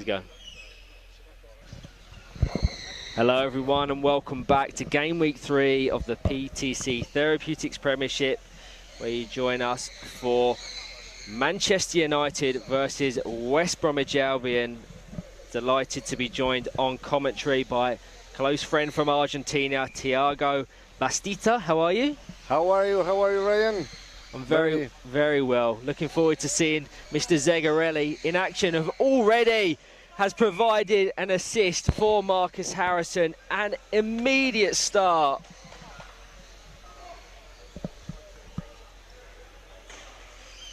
go. Hello everyone and welcome back to game week 3 of the PTC Therapeutics Premiership, where you join us for Manchester United versus West Bromwich Albion. Delighted to be joined on commentary by close friend from Argentina, Thiago Bastita. How are you? How are you, Ryan? I'm very well. Looking forward to seeing Mr. Zegarelli in action. Of already has provided an assist for Marcus Harrison. An immediate start.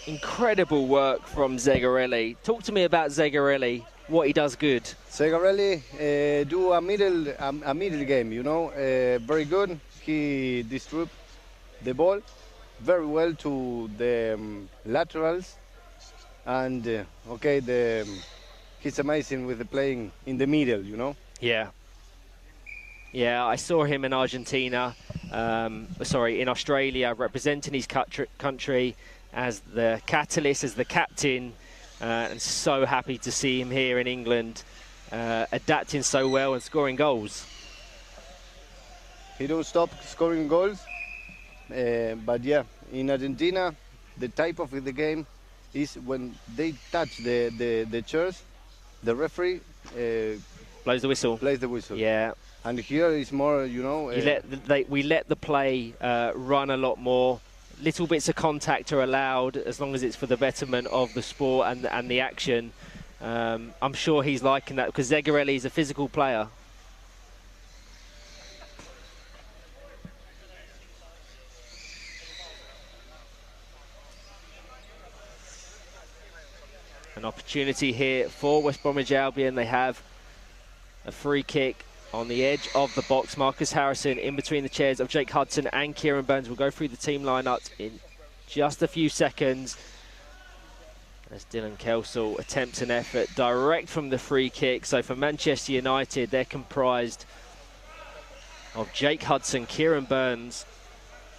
Incredible work from Zegarelli. Talk to me about Zegarelli, what he does good. Zegarelli do a middle game, you know, very good. He distributes the ball very well to the laterals, and he's amazing with the playing in the middle, you know. Yeah, I saw him in Argentina, in Australia, representing his country as the catalyst, as the captain, and so happy to see him here in England, adapting so well and scoring goals. He don't stop scoring goals, but yeah, in Argentina, the type of the game is when they touch the chairs, the referee blows the whistle. Yeah. And here is more, you know. We let the play run a lot more. Little bits of contact are allowed as long as it's for the betterment of the sport and the action. I'm sure he's liking that because Zegarelli is a physical player. An opportunity here for West Bromwich Albion. They have a free kick on the edge of the box. Marcus Harrison in between the chairs of Jake Hudson and Kieran Burns. We'll go through the team lineups in just a few seconds. As Dylan Kelsall attempts an effort direct from the free kick. So for Manchester United, they're comprised of Jake Hudson, Kieran Burns,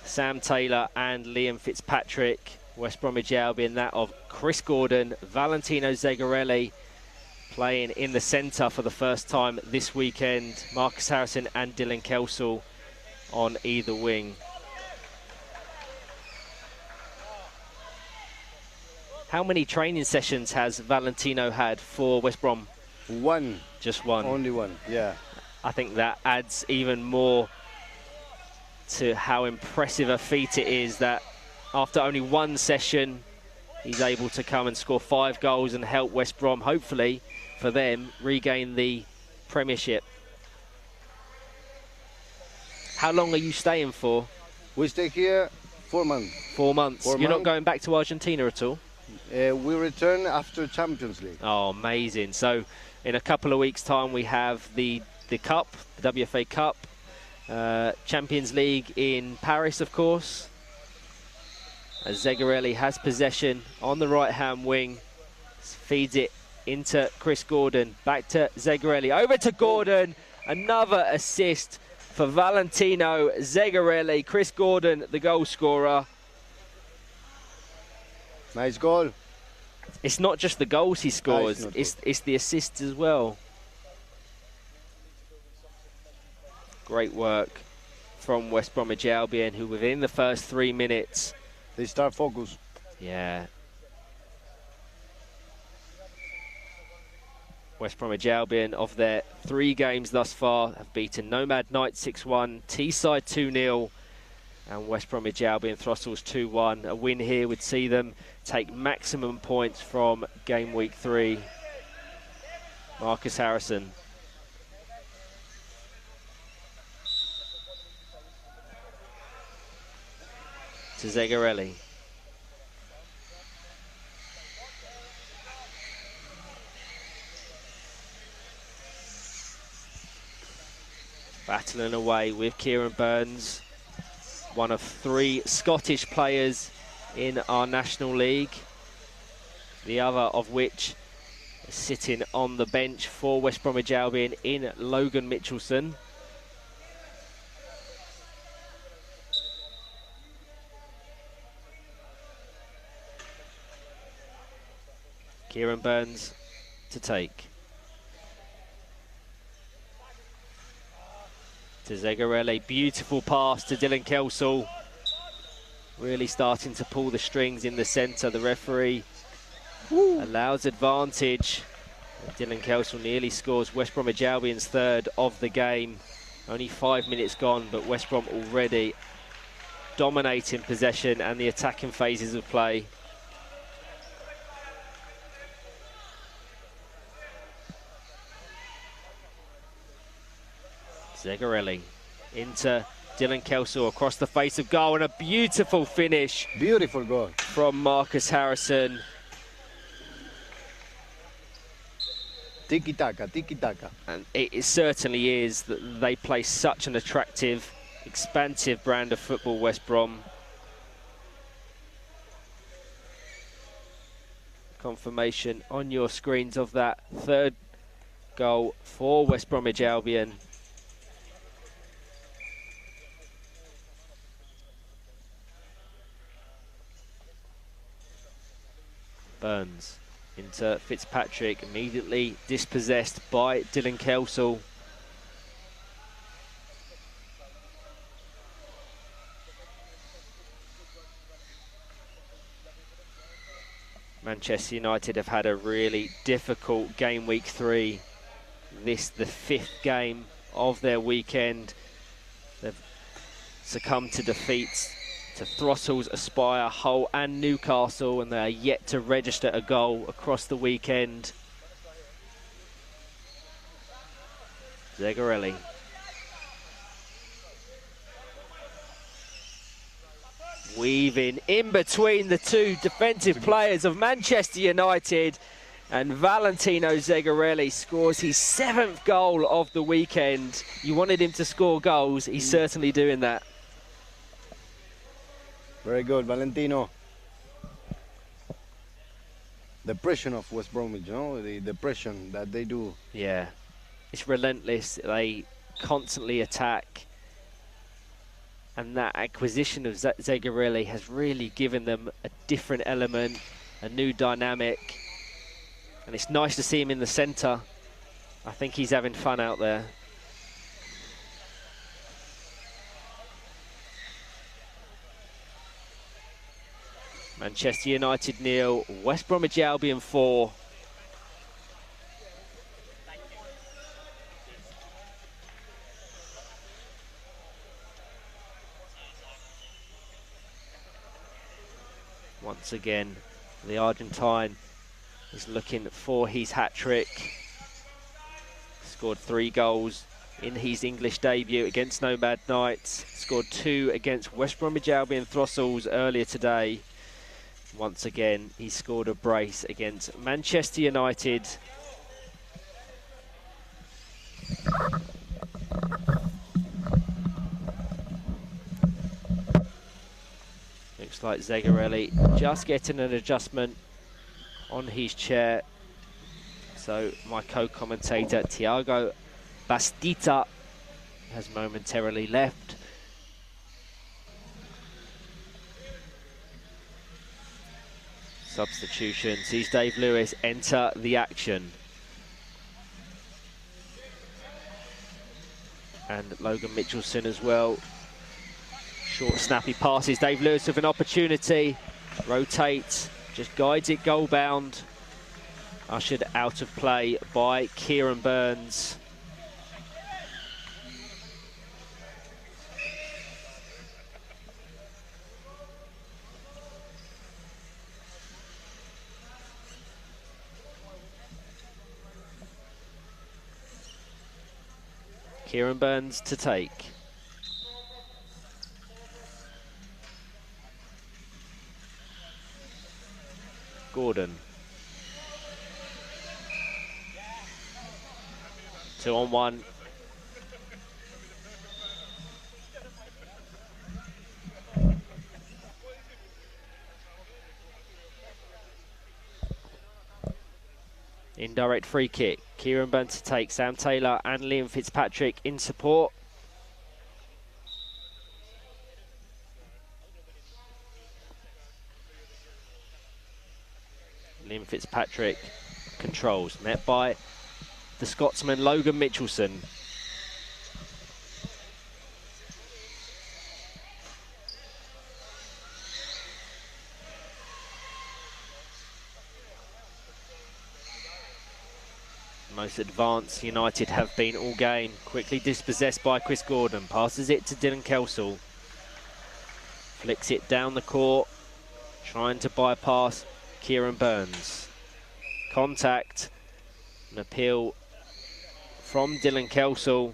Sam Taylor and Liam Fitzpatrick. West Bromwich Albion, that of Chris Gordon, Valentino Zegarelli playing in the centre for the first time this weekend. Marcus Harrison and Dylan Kelsall on either wing. How many training sessions has Valentino had for West Brom? One. Just one? Only one, yeah. I think that adds even more to how impressive a feat it is that after only one session, he's able to come and score 5 goals and help West Brom, hopefully, for them, regain the Premiership. How long are you staying for? We stay here 4 months. 4 months. You're not going back to Argentina at all? We return after Champions League. Oh, amazing. So in a couple of weeks' time, we have the Cup, the WFA Cup, Champions League in Paris, of course. As Zegarelli has possession on the right-hand wing, feeds it into Chris Gordon, back to Zegarelli, over to Gordon, another assist for Valentino Zegarelli. Chris Gordon, the goal scorer. Nice goal. It's not just the goals he scores, it's the assists as well. Great work from West Bromwich Albion, who within the first 3 minutes, they start focus. Yeah. West Bromwich Albion, of their 3 games thus far, have beaten Nomad Knight 6-1, Teesside 2-0, and West Bromwich Albion Throssels 2-1. A win here would see them take maximum points from game week 3. Marcus Harrison. To Zegarelli. Battling away with Kieran Burns, one of 3 Scottish players in our National League, the other of which is sitting on the bench for West Bromwich Albion in Logan Mitchelson. Kieran Burns to take. to Zegarelli. Beautiful pass to Dylan Kelsall. Really starting to pull the strings in the centre. The referee allows advantage. Dylan Kelsall nearly scores West Bromwich Albion's third of the game. Only 5 minutes gone, but West Brom already dominating possession and the attacking phases of play. Zegarelli into Dylan Kelsall across the face of goal, and a beautiful finish. Beautiful goal from Marcus Harrison. Tiki-taka, tiki-taka. And it certainly is that they play such an attractive, expansive brand of football, West Brom. Confirmation on your screens of that third goal for West Bromwich Albion. Burns into Fitzpatrick, immediately dispossessed by Dylan Kelsall. Manchester United have had a really difficult game week 3. This the 5th game of their weekend. They've succumbed to defeats to Throttles, Aspire, Hull and Newcastle, and they are yet to register a goal across the weekend. Zegarelli. Weaving in between the two defensive players of Manchester United, and Valentino Zegarelli scores his 7th goal of the weekend. You wanted him to score goals, he's certainly doing that. Very good, Valentino. The pressure of West Bromwich, you know, the pressure that they do. Yeah, it's relentless. They constantly attack. And that acquisition of Zegarelli has really given them a different element, a new dynamic. And it's nice to see him in the centre. I think he's having fun out there. Manchester United 0, West Bromwich Albion 4. Once again, the Argentine is looking for his hat-trick. Scored 3 goals in his English debut against Nomad Knights. Scored 2 against West Bromwich Albion Throttles earlier today. Once again, he scored a brace against Manchester United. Looks like Zegarelli just getting an adjustment on his chair. So my co-commentator, Tiago Bastita, has momentarily left. Substitution sees Dave Lewis enter the action. And Logan Mitchelson as well. Short snappy passes. Dave Lewis with an opportunity. Rotates, just guides it goal bound. Ushered out of play by Kieran Burns. Kieran Burns to take. Gordon. 2-on-1. Indirect free kick. Kieran Burns to take. Sam Taylor and Liam Fitzpatrick in support. Liam Fitzpatrick controls. Met by the Scotsman Logan Mitchelson. most advanced United have been all game. Quickly dispossessed by Chris Gordon. Passes it to Dylan Kelsall. Flicks it down the court. Trying to bypass Kieran Burns. Contact. An appeal from Dylan Kelsall.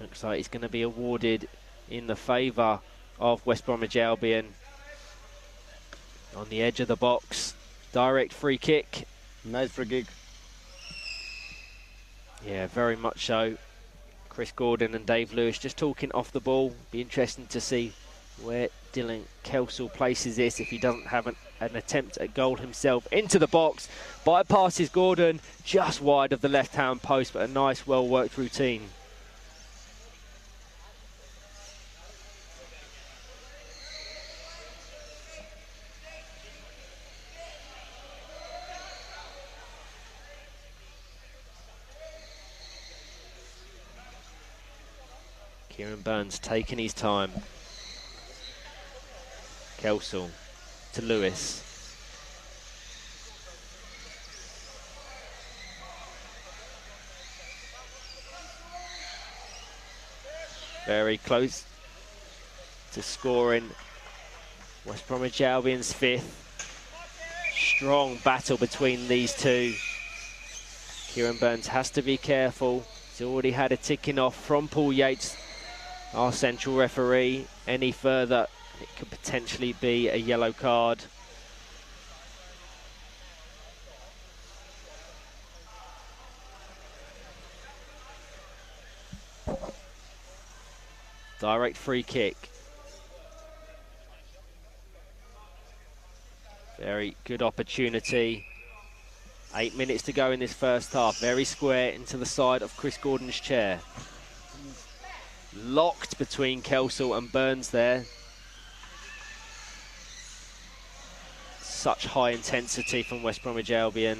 Looks like he's going to be awarded in the favour of West Bromwich Albion. On the edge of the box. Direct free kick. Nice free kick. Yeah, very much so. Chris Gordon and Dave Lewis just talking off the ball. Be interesting to see where Dylan Kelsall places this if he doesn't have an attempt at goal himself. Into the box. Bypasses Gordon just wide of the left-hand post, but a nice, well-worked routine. Kieran Burns taking his time. Kelsall to Lewis. Very close to scoring West Bromwich Albion's 5th. Strong battle between these two. Kieran Burns has to be careful. He's already had a ticking off from Paul Yates, our central referee. Any further, it could potentially be a yellow card. Direct free kick. Very good opportunity. 8 minutes to go in this first half. Very square into the side of Chris Gordon's chair. Locked between Kelsall and Burns there. Such high intensity from West Bromwich Albion.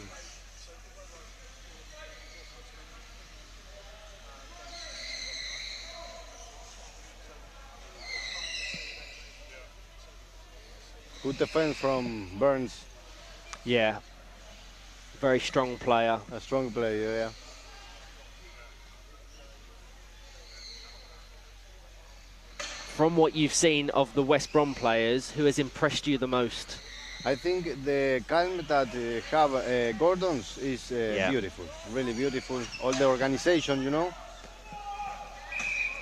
Good defense from Burns. Yeah. Very strong player. A strong player, yeah. From what you've seen of the West Brom players, who has impressed you the most? I think the calm that have Gordon's is beautiful, really beautiful. All the organization, you know,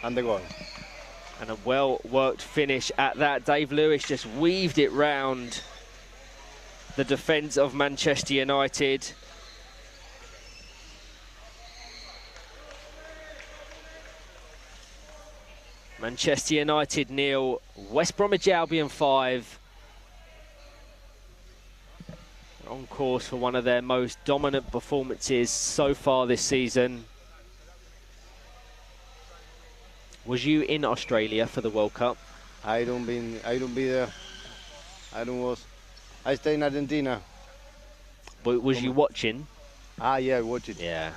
and the goal. And a well-worked finish at that. Dave Lewis just weaved it round the defence of Manchester United. Manchester United 0, West Bromwich Albion 5. On course for one of their most dominant performances so far this season. Was you in Australia for the World Cup? I don't be there. I stay in Argentina. But was you watching? Ah, yeah, I watched it. Yeah.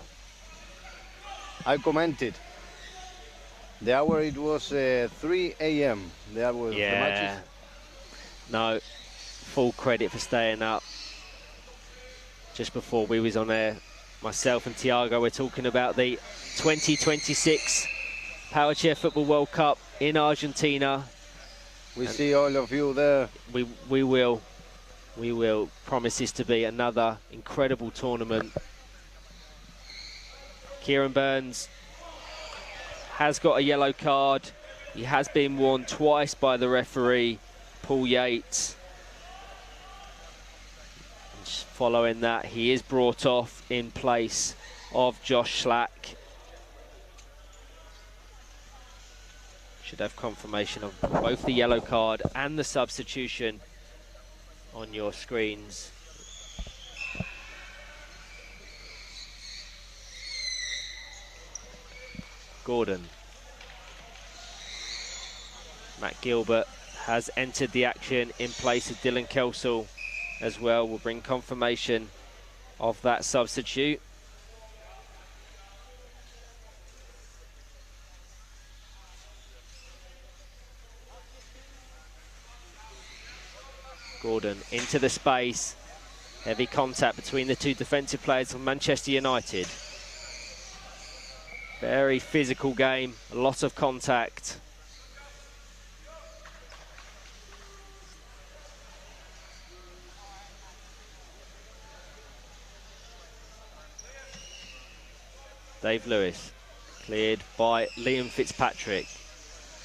I commented. The hour it was 3 a.m. The hour of the matches. No, full credit for staying up. Just before we was on air, myself and Tiago were talking about the 2026 Power Chair Football World Cup in Argentina. We see all of you there. We will. Promises to be another incredible tournament. Kieran Burns has got a yellow card. He has been warned twice by the referee, Paul Yates. And following that, he is brought off in place of Josh Slack. Should have confirmation of both the yellow card and the substitution on your screens. Gordon. Matt Gilbert has entered the action in place of Dylan Kelsall as well. We'll bring confirmation of that substitute. Gordon into the space. Heavy contact between the two defensive players of Manchester United. Very physical game, a lot of contact. Dave Lewis, cleared by Liam Fitzpatrick.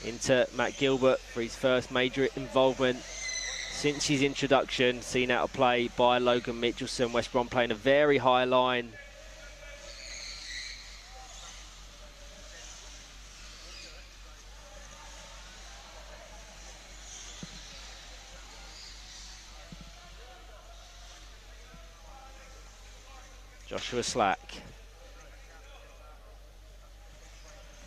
Into Matt Gilbert for his first major involvement since his introduction. Seen out of play by Logan Mitchelson. West Brom playing a very high line. Joshua Slack.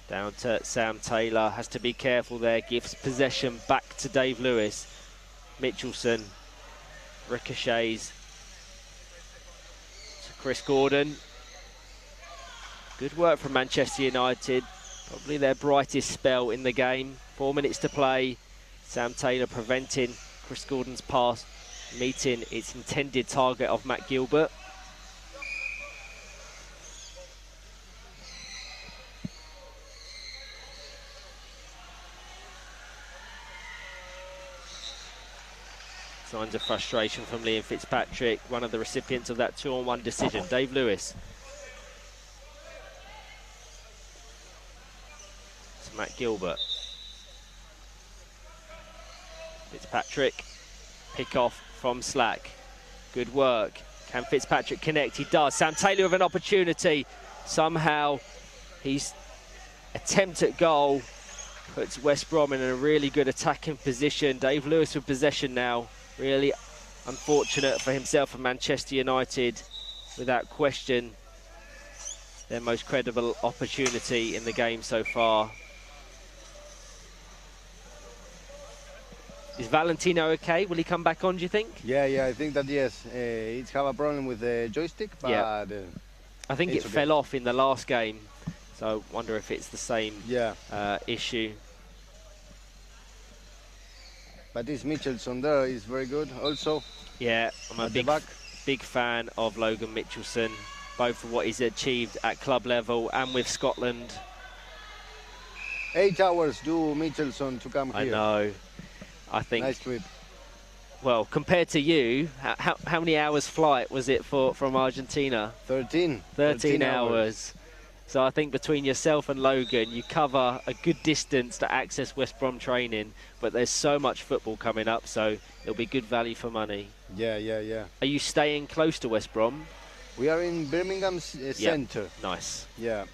Down to Sam Taylor, has to be careful there, gives possession back to Dave Lewis. Mitchelson ricochets to Chris Gordon. Good work from Manchester United, probably their brightest spell in the game. 4 minutes to play. Sam Taylor preventing Chris Gordon's pass, meeting its intended target of Matt Gilbert. Signs of frustration from Liam Fitzpatrick, one of the recipients of that 2-on-1 decision. Dave Lewis. To Matt Gilbert. Fitzpatrick, pick off from Slack. Good work. Can Fitzpatrick connect? He does. Sam Taylor with an opportunity. Somehow his attempt at goal puts West Brom in a really good attacking position. Dave Lewis with possession now. Really unfortunate for himself and Manchester United. Without question, their most credible opportunity in the game so far. Is Valentino okay? Will he come back on, do you think? Yeah, I think that yes. It's have a problem with the joystick, but yeah. I think it fell off in the last game, so I wonder if it's the same issue. But this Mitchelson there is very good also. Yeah, I'm a big fan of Logan Mitchelson, both for what he's achieved at club level and with Scotland. 8 hours do Mitchelson to come here. I know. I think. Nice trip. Well, compared to you, how many hours flight was it from Argentina? 13. 13 hours. So I think between yourself and Logan, you cover a good distance to access West Brom training, but there's so much football coming up, so it'll be good value for money. Yeah. Are you staying close to West Brom? We are in Birmingham Centre. Nice. Yeah.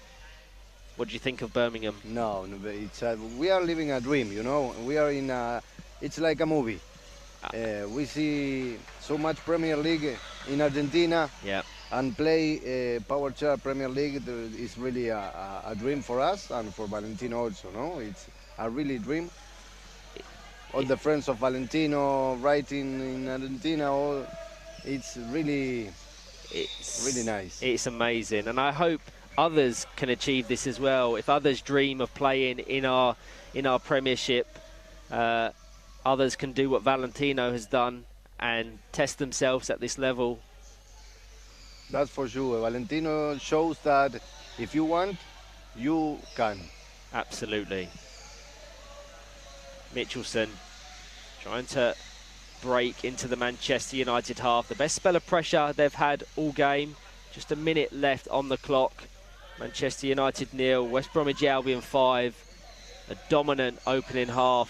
What do you think of Birmingham? No, it's we are living a dream, you know. We are in it's like a movie. We see so much Premier League in Argentina. Yeah. And play Power Chair Premier League is really a dream for us and for Valentino also, no? It's a really dream. All the friends of Valentino writing in Argentina, it's really nice. It's amazing, and I hope others can achieve this as well. If others dream of playing in our Premiership, others can do what Valentino has done and test themselves at this level. That's for sure. Valentino shows that if you want, you can. Absolutely. Mitchelson trying to break into the Manchester United half. The best spell of pressure they've had all game. Just a minute left on the clock. Manchester United 0, West Bromwich Albion 5. A dominant opening half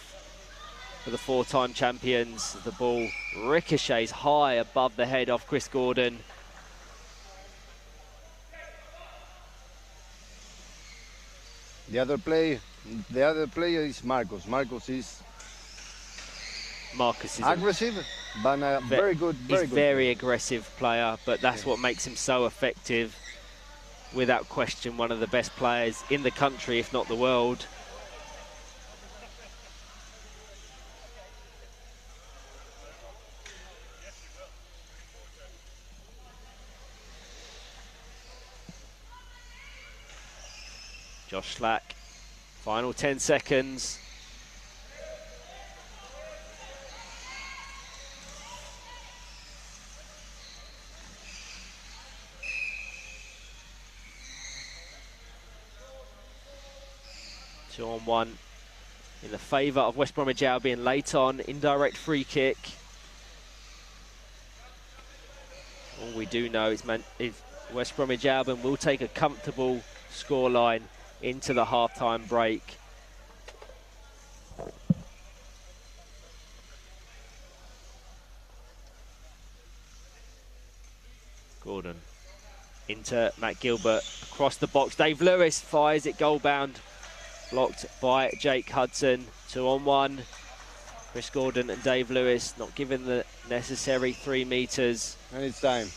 for the 4-time champions. The ball ricochets high above the head of Chris Gordon. The other player is Marcos. Marcus is aggressive, but very good. He's a very aggressive player, but that's what makes him so effective. Without question, one of the best players in the country, if not the world. Josh Slack, final 10 seconds. 2-on-1 in the favour of West Bromwich Albion. Late on, indirect free kick. All we do know is West Bromwich Albion will take a comfortable scoreline into the half-time break. Gordon into Matt Gilbert, across the box. Dave Lewis fires it goal bound, blocked by Jake Hudson. 2-on-1. Chris Gordon and Dave Lewis not given the necessary 3 metres. And it's time.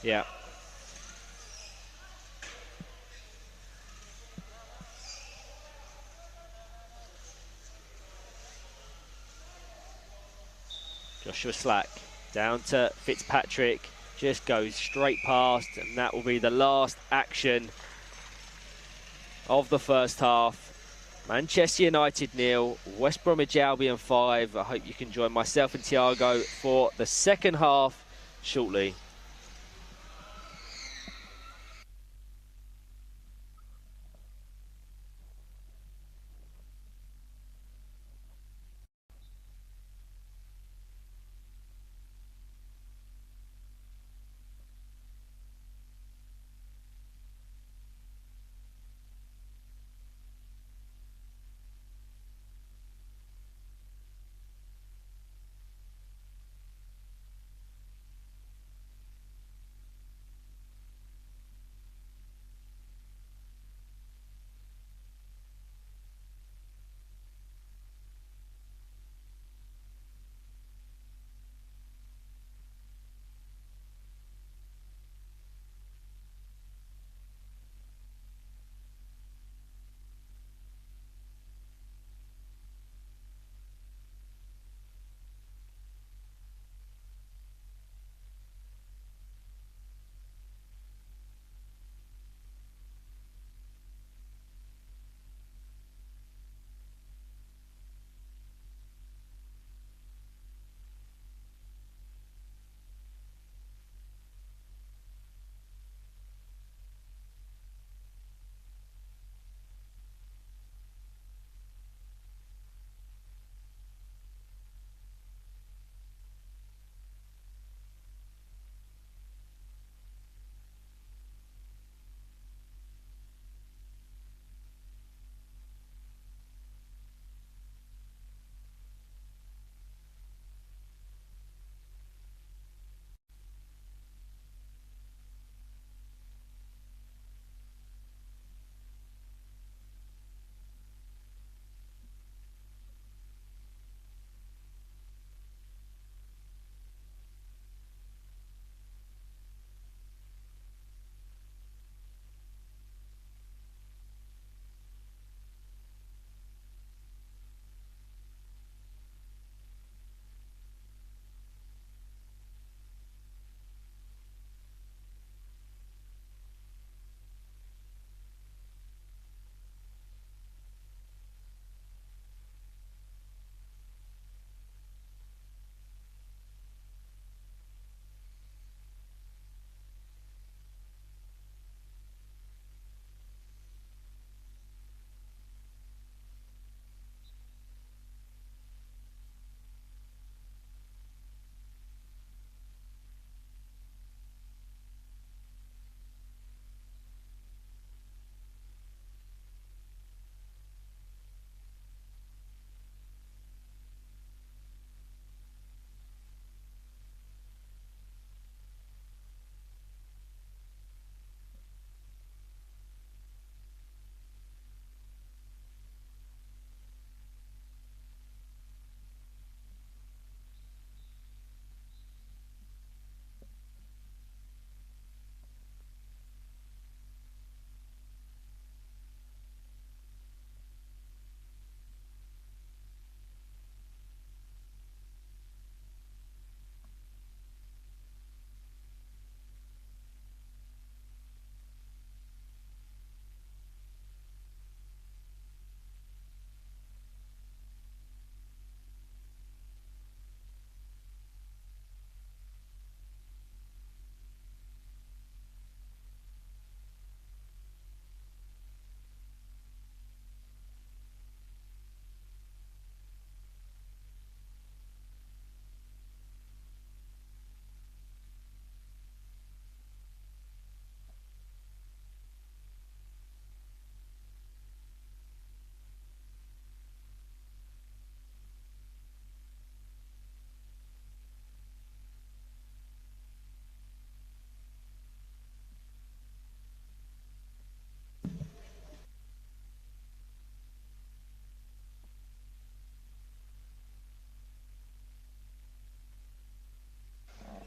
Yeah. Joshua Slack down to Fitzpatrick, just goes straight past, and that will be the last action of the first half. Manchester United 0, West Bromwich Albion 5. I hope you can join myself and Thiago for the second half shortly.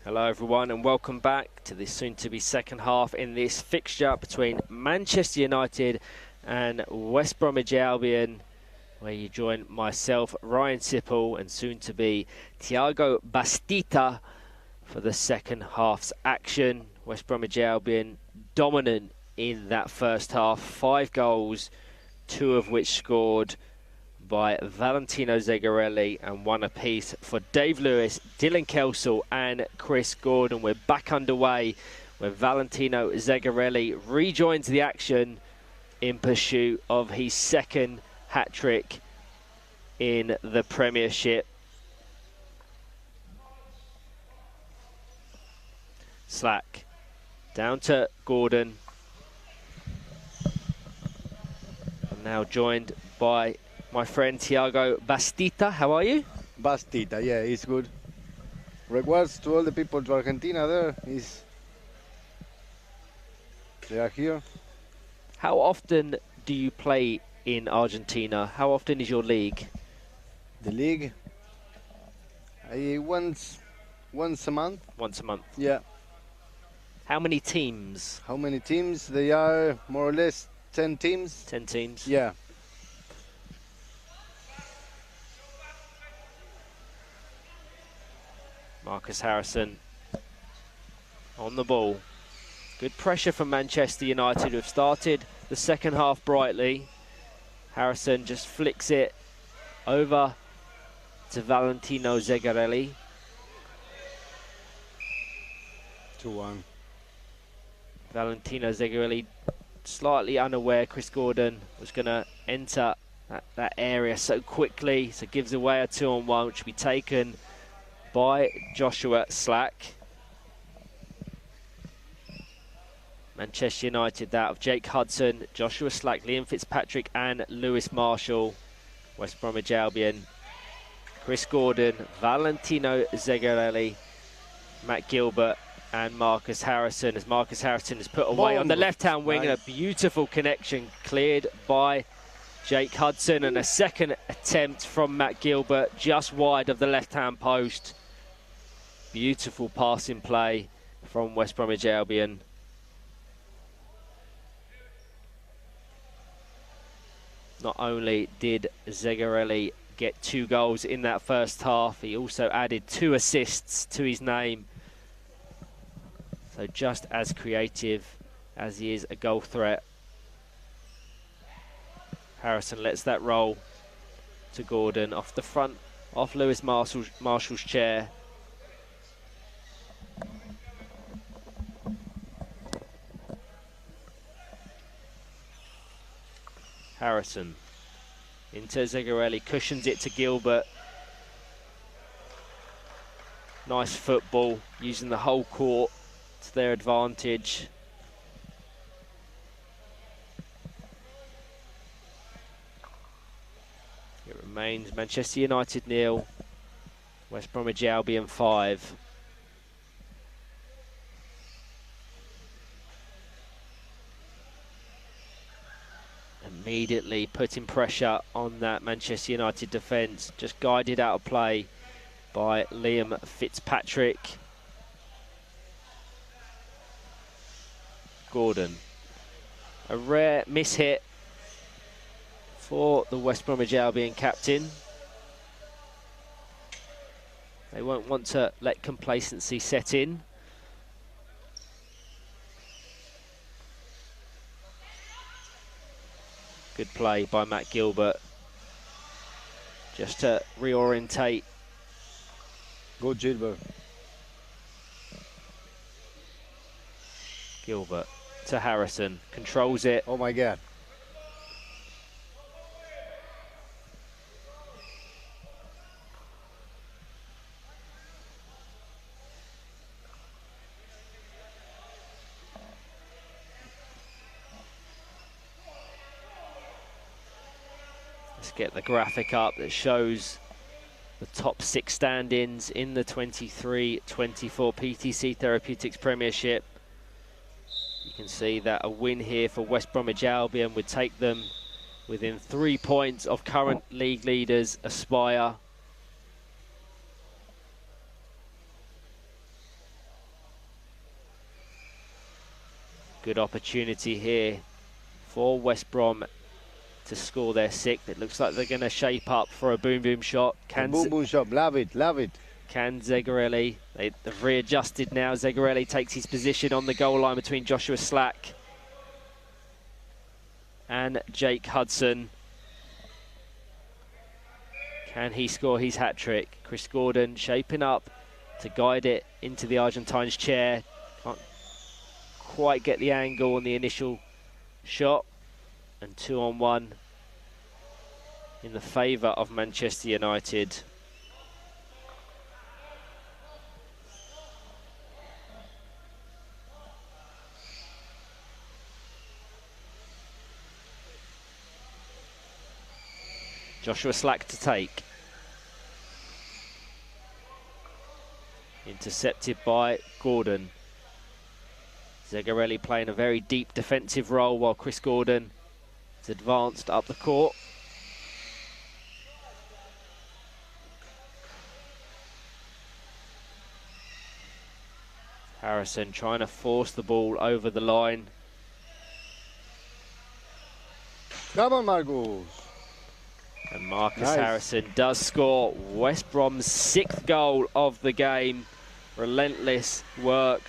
Hello everyone and welcome back to this soon-to-be second half in this fixture between Manchester United and West Bromwich Albion, where you join myself, Ryan Sipple, and soon-to-be Thiago Bastita for the second half's action. West Bromwich Albion dominant in that first half, 5 goals, 2 of which scored by Valentino Zegarelli and 1 apiece for Dave Lewis, Dylan Kelsall and Chris Gordon. We're back underway where Valentino Zegarelli rejoins the action in pursuit of his second hat-trick in the Premiership. Slack down to Gordon. I'm now joined by my friend Thiago Bastita. How are you? Bastita, yeah, it's good. Regards to all the people to Argentina there. They are here. How often do you play in Argentina? How often is your league? The league? Once a month. Once a month? Yeah. How many teams? How many teams? They are more or less 10 teams. 10 teams? Yeah. Marcus Harrison on the ball. Good pressure from Manchester United, who have started the second half brightly. Harrison just flicks it over to Valentino Zegarelli. 2-1. Valentino Zegarelli slightly unaware Chris Gordon was going to enter that area so quickly, so gives away a 2-on-1, which will be taken by Joshua Slack. Manchester United, that of Jake Hudson, Joshua Slack, Liam Fitzpatrick and Lewis Marshall. West Bromwich Albion, Chris Gordon, Valentino Zegarelli, Matt Gilbert and Marcus Harrison, as Marcus Harrison is put away on the left-hand wing. Nice. And a beautiful connection cleared by Jake Hudson, and a second attempt from Matt Gilbert just wide of the left-hand post. Beautiful passing play from West Bromwich Albion. Not only did Zegarelli get 2 goals in that first half, he also added 2 assists to his name. So just as creative as he is a goal threat. Harrison lets that roll to Gordon off the front, off Lewis Marshall's chair. Harrison into Zegarelli, cushions it to Gilbert. Nice football, using the whole court to their advantage. It remains Manchester United 0, West Bromwich Albion 5. Immediately putting pressure on that Manchester United defence, just guided out of play by Liam Fitzpatrick. Gordon, a rare miss-hit for the West Bromwich Albion captain. They won't want to let complacency set in. Good play by Matt Gilbert, just to reorientate. Good Gilbert. Gilbert to Harrison, controls it. Oh my God. Let's get the graphic up that shows the top 6 stand-ins in the 23-24 PTC Therapeutics Premiership. You can see that a win here for West Bromwich Albion would take them within 3 points of current league leaders Aspire. Good opportunity here for West Brom to score their sixth. It looks like they're going to shape up for a boom boom shot. Boom boom shot, love it, love it. Can Zegarelli, they've readjusted now. Zegarelli takes his position on the goal line between Joshua Slack and Jake Hudson. Can he score his hat-trick? Chris Gordon shaping up to guide it into the Argentine's chair. Can't quite get the angle on the initial shot. And 2-on-1 in the favour of Manchester United. Joshua Slack to take. Intercepted by Gordon. Zegarelli playing a very deep defensive role while Chris Gordon is advanced up the court. Harrison trying to force the ball over the line. Come on, Marcus. And Marcus Nice. Harrison does score West Brom's sixth goal of the game. Relentless work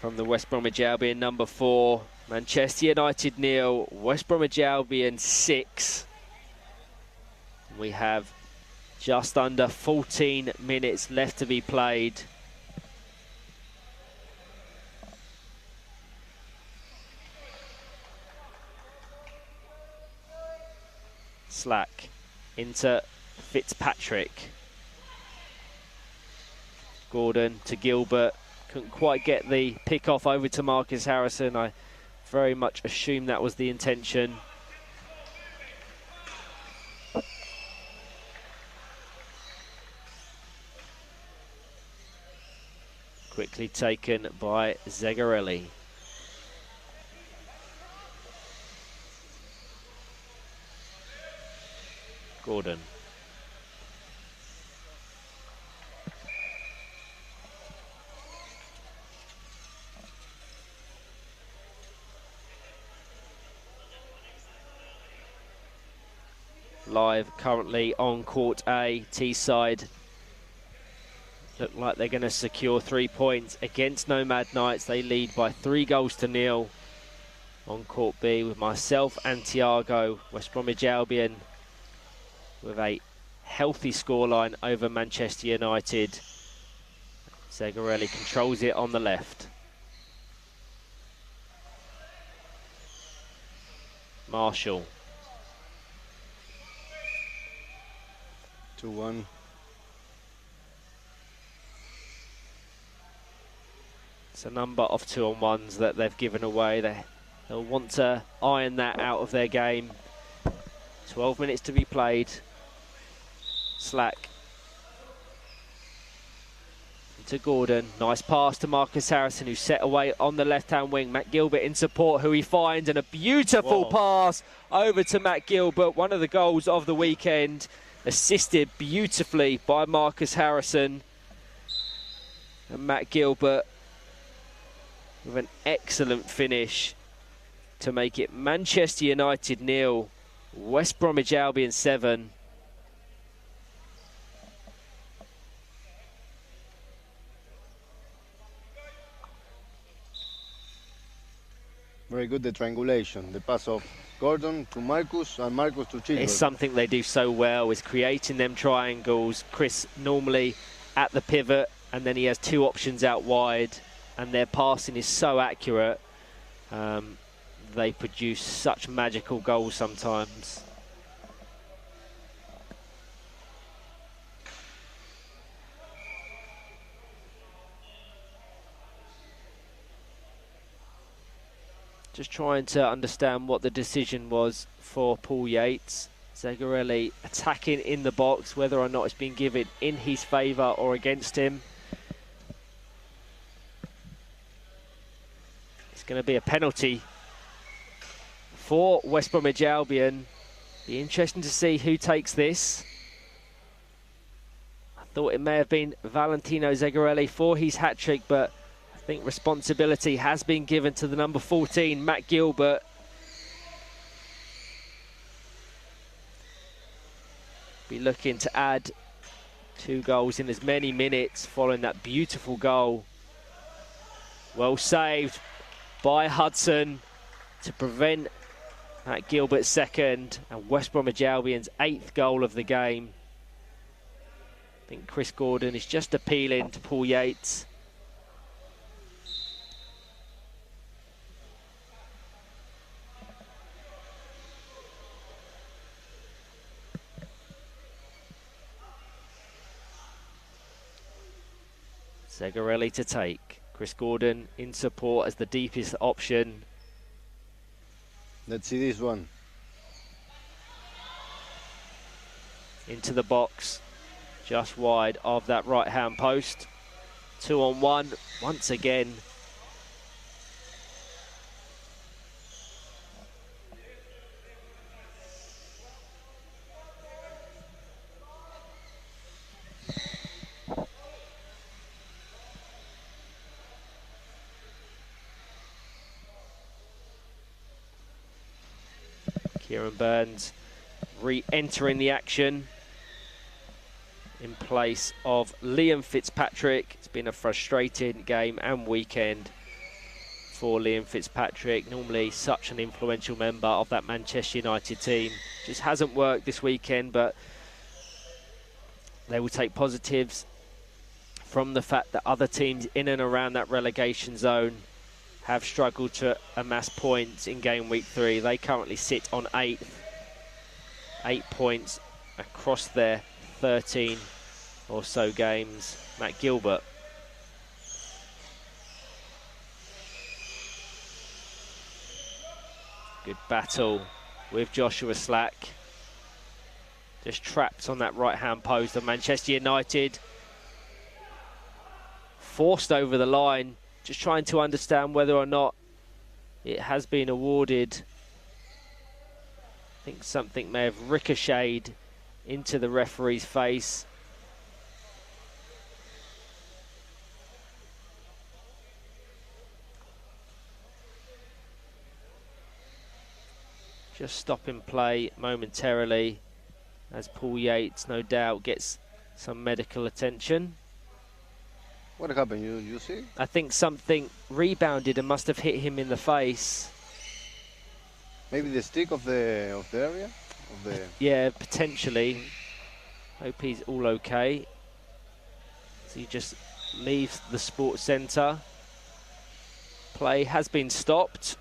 from the West Bromwich Albion number 4. Manchester United 0, West Bromwich Albion 6. We have just under 14 minutes left to be played. Slack into Fitzpatrick. Gordon to Gilbert. Couldn't quite get the pick off over to Marcus Harrison. I very much assumed that was the intention. Quickly taken by Zegarelli. Gordon. Live currently on court A, Teesside. Look like they're going to secure 3 points against Nomad Knights. They lead by 3-0 on court B with myself and Thiago. West Bromwich Albion with a healthy scoreline over Manchester United. Zegarelli controls it on the left. Marshall. 2-1. It's a number of 2-on-1s that they've given away. They'll want to iron that out of their game. 12 minutes to be played. Slack to Gordon. Nice pass to Marcus Harrison, who set away on the left-hand wing. Matt Gilbert in support, who he finds, and a beautiful pass over to Matt Gilbert. One of the goals of the weekend, assisted beautifully by Marcus Harrison. And Matt Gilbert with an excellent finish to make it Manchester United 0, West Bromwich Albion 7. Very good, the triangulation, the pass of Gordon to Marcus and Marcus to Chilwell. It's something they do so well, is creating them triangles. Chris normally at the pivot, and then he has 2 options out wide, and their passing is so accurate. They produce such magical goals sometimes. Just trying to understand what the decision was for Paul Yates. Zegarelli attacking in the box, whether or not it's been given in his favour or against him. It's going to be a penalty for West Bromwich Albion. Be interesting to see who takes this. I thought it may have been Valentino Zegarelli for his hat-trick, but I think responsibility has been given to the number 14, Matt Gilbert. Be looking to add 2 goals in as many minutes following that beautiful goal. Well saved by Hudson to prevent Matt Gilbert's second and West Bromwich Albion's 8th goal of the game. I think Chris Gordon is just appealing to Paul Yates. Zegarelli to take. Chris Gordon in support as the deepest option. Let's see this one. Into the box, just wide of that right-hand post. 2-on-1, once again. Kieran Burns re-entering the action in place of Liam Fitzpatrick. It's been a frustrating game and weekend for Liam Fitzpatrick, normally such an influential member of that Manchester United team. Just hasn't worked this weekend, but they will take positives from the fact that other teams in and around that relegation zone have struggled to amass points in game week 3. They currently sit on 8th. 8 points across their 13 or so games. Matt Gilbert. Good battle with Joshua Slack. Just trapped on that right-hand post of Manchester United. Forced over the line. Just trying to understand whether or not it has been awarded. I think something may have ricocheted into the referee's face. Just stopping play momentarily as Paul Yates, no doubt, gets some medical attention. What happened? You see? I think something rebounded and must have hit him in the face. Maybe the stick of the area? Of the Yeah, potentially. Hope he's all okay. So he just leaves the sports centre. Play has been stopped.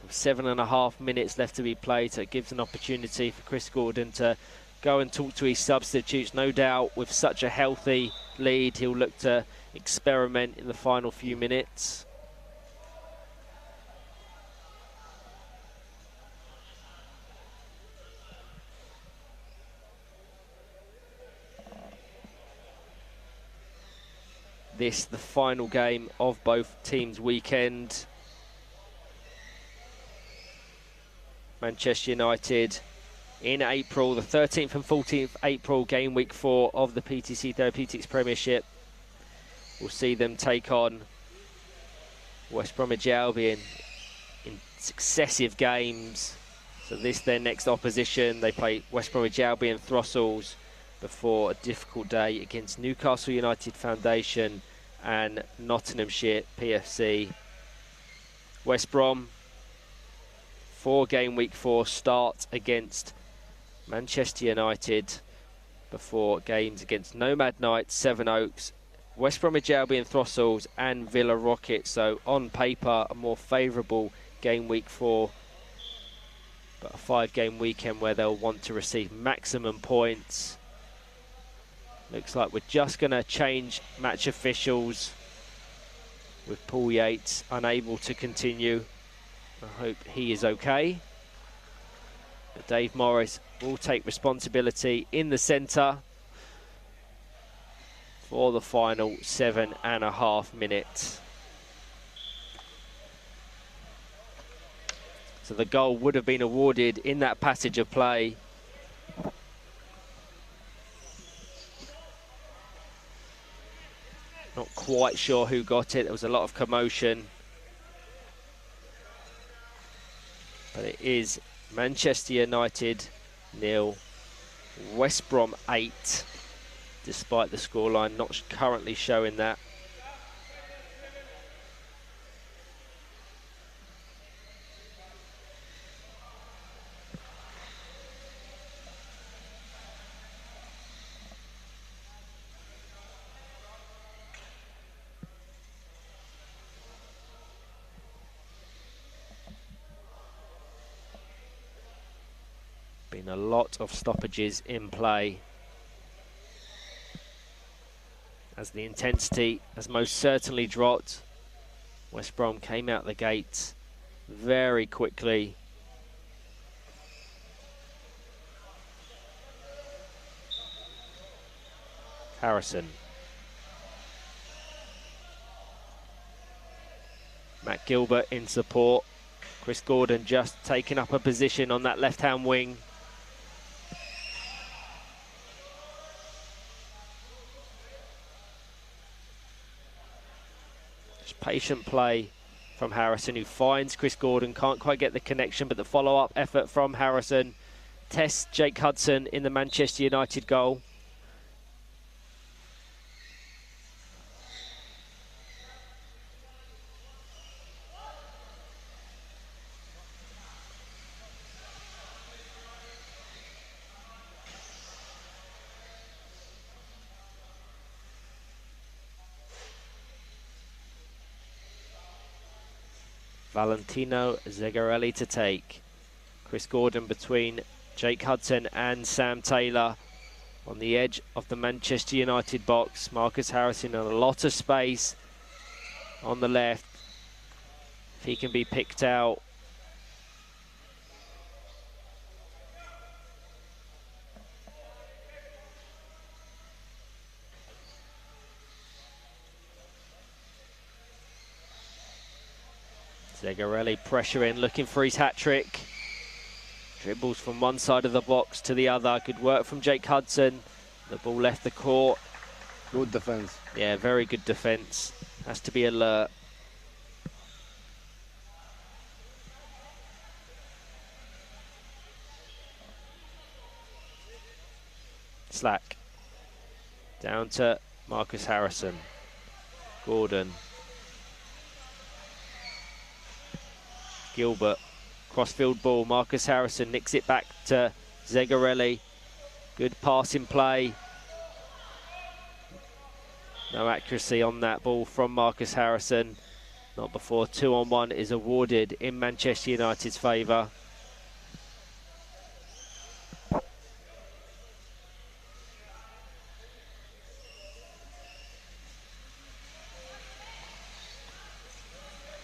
7.5 minutes left to be played, so it gives an opportunity for Chris Gordon to go and talk to his substitutes. No doubt with such a healthy lead, he'll look to experiment in the final few minutes. This, the final game of both teams' weekend. Manchester United in April, the 13th and 14th April, game week 4 of the PTC Therapeutics Premiership. We'll see them take on West Bromwich Albion in successive games. So this their next opposition. They play West Bromwich Albion Throssels before a difficult day against Newcastle United Foundation and Nottinghamshire PFC. West Brom, for game week 4, start against Manchester United before games against Nomad Knights, Sevenoaks, West Bromwich Albion Throssels and Villa Rocket. So on paper a more favourable game week 4, but a 5-game weekend where they'll want to receive maximum points. Looks like we're just going to change match officials with Paul Yates unable to continue. I hope he is okay. But Dave Morris will take responsibility in the centre for the final 7.5 minutes. So the goal would have been awarded in that passage of play. quite sure who got it. There was a lot of commotion. But it is Manchester United 0, West Brom 8, despite the scoreline not currently showing that. Been a lot of stoppages in play, as the intensity has most certainly dropped. West Brom came out the gates very quickly. Harrison. Matt Gilbert in support. Chris Gordon just taking up a position on that left-hand wing. Patient play from Harrison, who finds Chris Gordon, can't quite get the connection, but the follow-up effort from Harrison tests Jake Hudson in the Manchester United goal. Valentino Zegarelli to take. Chris Gordon between Jake Hudson and Sam Taylor on the edge of the Manchester United box. Marcus Harrison in a lot of space on the left. If he can be picked out. Zegarelli pressuring, looking for his hat-trick. Dribbles from one side of the box to the other. Good work from Jake Hudson. The ball left the court. Good defense. Yeah, very good defense. Has to be alert. Slack. Down to Marcus Harrison. Gordon. Gilbert, crossfield ball. Marcus Harrison nicks it back to Zegarelli. Good passing play. No accuracy on that ball from Marcus Harrison. Not before 2-on-1 is awarded in Manchester United's favour.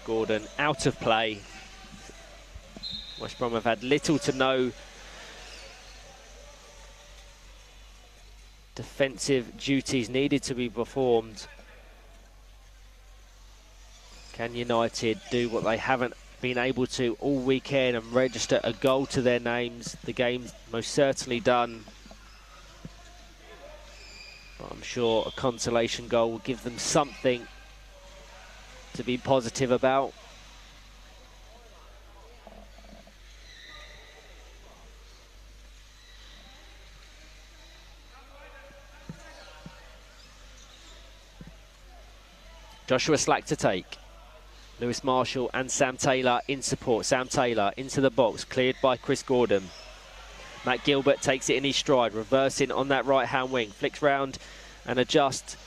Gordon out of play. West Brom have had little to no defensive duties needed to be performed. Can United do what they haven't been able to all weekend and register a goal to their names? The game's most certainly done. But I'm sure a consolation goal will give them something to be positive about. Joshua Slack to take. Lewis Marshall and Sam Taylor in support. Sam Taylor into the box, cleared by Chris Gordon. Matt Gilbert takes it in his stride, reversing on that right-hand wing. Flicks round and adjusts.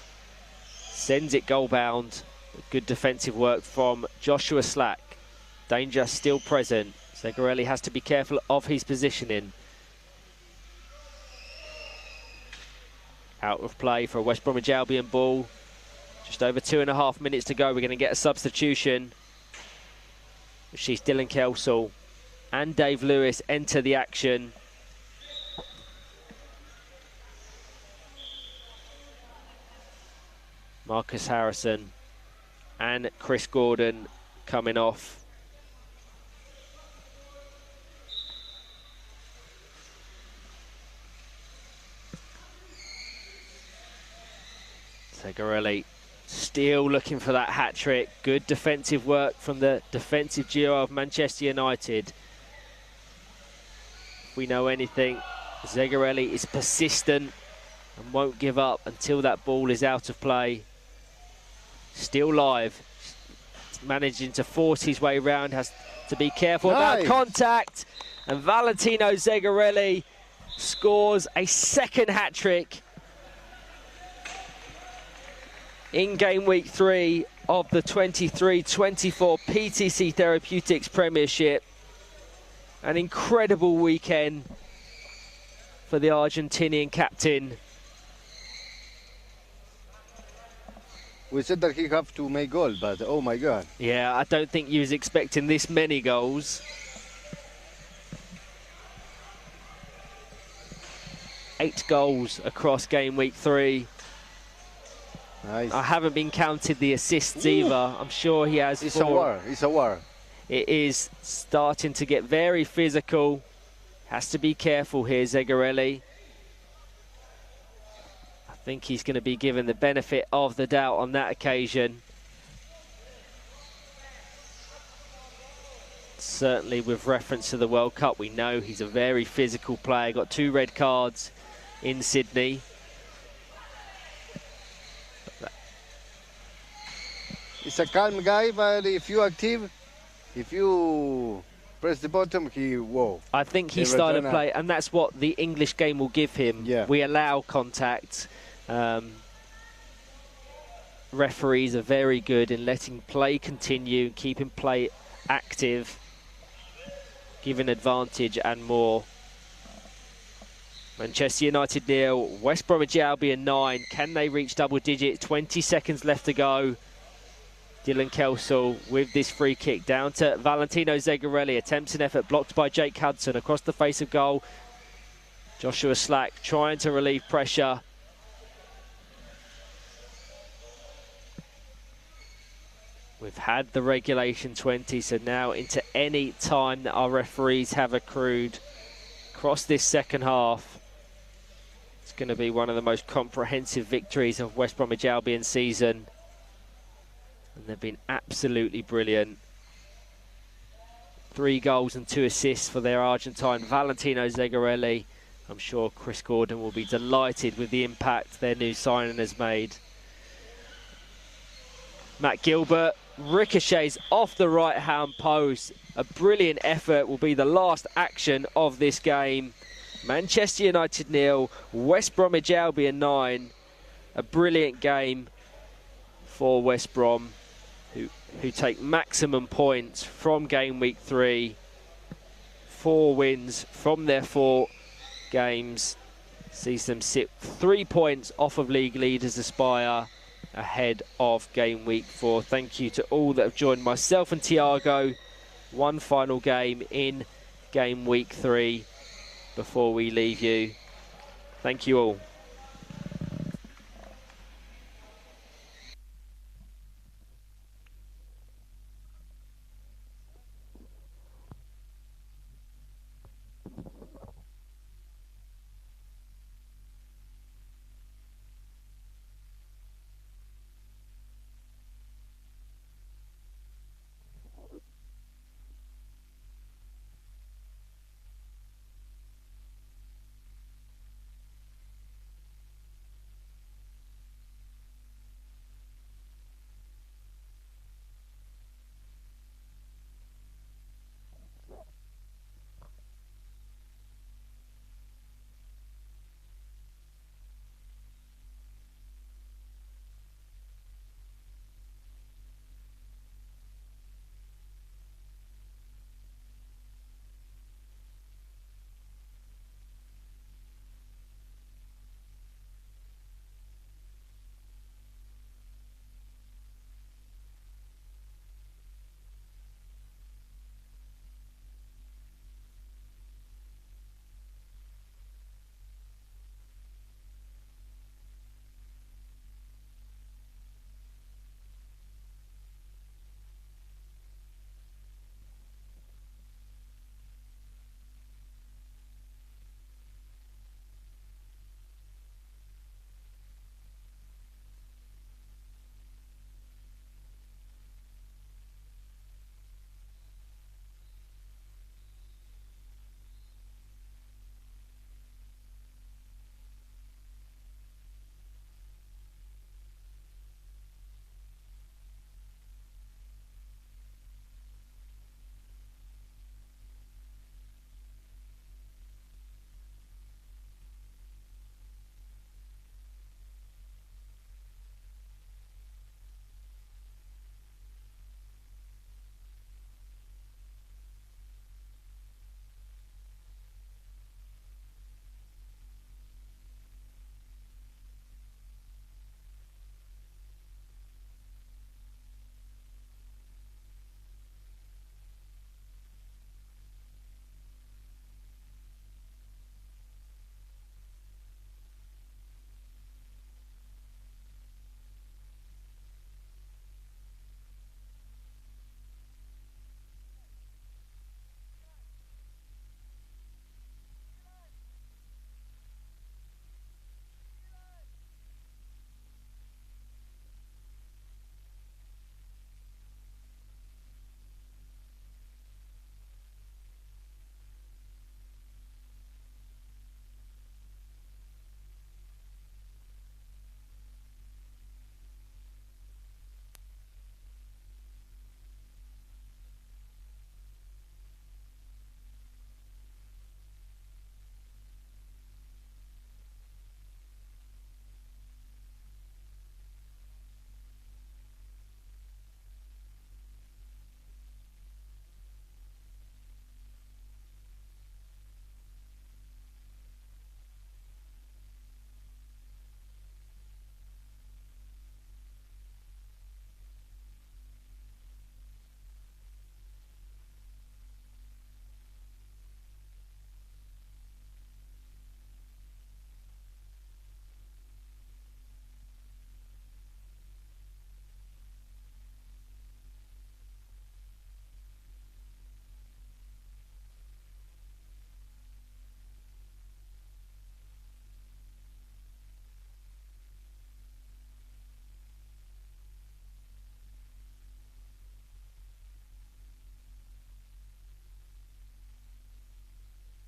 Sends it goal-bound. Good defensive work from Joshua Slack. Danger still present. Zegarelli has to be careful of his positioning. Out of play for a West Bromwich Albion ball. Just over 2.5 minutes to go. We're going to get a substitution. She's Dylan Kelsall and Dave Lewis enter the action. Marcus Harrison and Chris Gordon coming off. Zegarelli Still looking for that hat-trick. Good defensive work from the defensive duo of Manchester United. If we know anything, Zegarelli is persistent and won't give up until that ball is out of play. Still live. Managing to force his way round. Has to be careful about contact. And Valentino Zegarelli scores a second hat-trick in game week 3 of the 23-24 PTC Therapeutics Premiership. An incredible weekend for the Argentinian captain. We said that he have to make goal, but oh my God. Yeah, I don't think he was expecting this many goals. 8 goals across game week 3. Nice. I haven't been counted the assists either. I'm sure he has 4. It's a war. It's a war. It is starting to get very physical. Has to be careful here, Zegarelli. I think he's going to be given the benefit of the doubt on that occasion. Certainly with reference to the World Cup, we know he's a very physical player. Got 2 red cards in Sydney. He's a calm guy, but if you active, if you press the button, whoa. I think his style of play, and that's what the English game will give him. Yeah. We allow contact. Referees are very good in letting play continue, keeping play active, giving advantage and more. Manchester United 0, West Bromwich Albion 9. Can they reach double digits? 20 seconds left to go. Dylan Kelsall with this free kick down to Valentino Zegarelli. Attempts an effort blocked by Jake Hudson across the face of goal. Joshua Slack trying to relieve pressure. We've had the regulation 20, so now into any time that our referees have accrued across this second half. It's going to be one of the most comprehensive victories of West Bromwich Albion season. And they've been absolutely brilliant. 3 goals and 2 assists for their Argentine Valentino Zegarelli. I'm sure Chris Gordon will be delighted with the impact their new signing has made. Matt Gilbert ricochets off the right-hand post. A brilliant effort will be the last action of this game. Manchester United 0, West Bromwich Albion 9. A brilliant game for West Brom, who take maximum points from game week 3. 4 wins from their 4 games. Sees them sit 3 points off of league leaders Aspire, ahead of game week 4. Thank you to all that have joined myself and Tiago. One final game in game week 3 before we leave you. Thank you all.